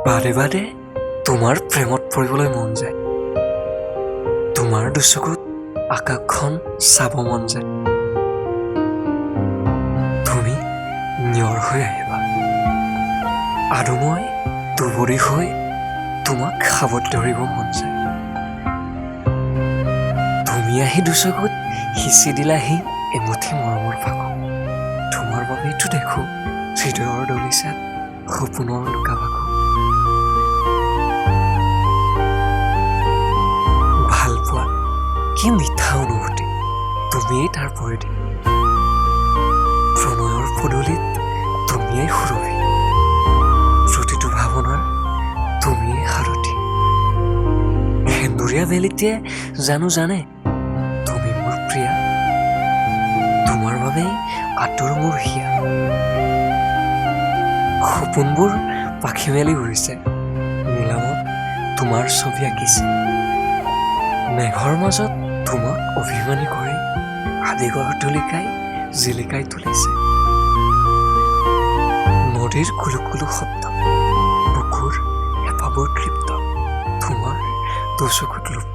বাৰে বাৰে তোমাৰ প্ৰেমত পৰিবলৈ মন যায়। তোমাৰ দুচকুত আকাশখন চাব মন যায়। তুমি নিয়ৰ হৈ আহিবা আৰু মই দুবৰি হৈ তোমাক খাবত ধৰিব মন যায়। তুমি আহি দুচকুত সিঁচি দিলাহি এমুঠি মৰমৰ ভাগৰ। তোমাৰ বাবেইতো দেখো হৃদয়ৰ দলিচাত সপোনৰ লুকা-ভাকু। ভাল পোৱা কি মিঠা অনুভূতি, তুমিয়েই তাৰ পৰিধি। প্ৰণয়ৰ পদূলিত তুমিয়েই সুৰভি, প্ৰতিটো ভাৱনাৰ তুমিয়েই সাৰথি। সেন্দুৰীয়া বেলিটিয়ে জানো জানে তুমি মোৰ প্ৰিয়া, তোমাৰ বাবেই আঁতৰ মোৰ হিয়া। সপোনবোৰ পাখি মেলি উৰিছে, নীলামত তোমাৰ ছবি আঁকিছে। মেঘৰ মাজত তোমাক অভিমানী কৰি আবেগৰ তুলিকাই জিলিকাই তুলিছে। নদীৰ কুলুকুলু শব্দ, বুকুৰ হেঁপাহবোৰ তৃপ্ত, তোমাৰ দুচকুত লুপ্ত।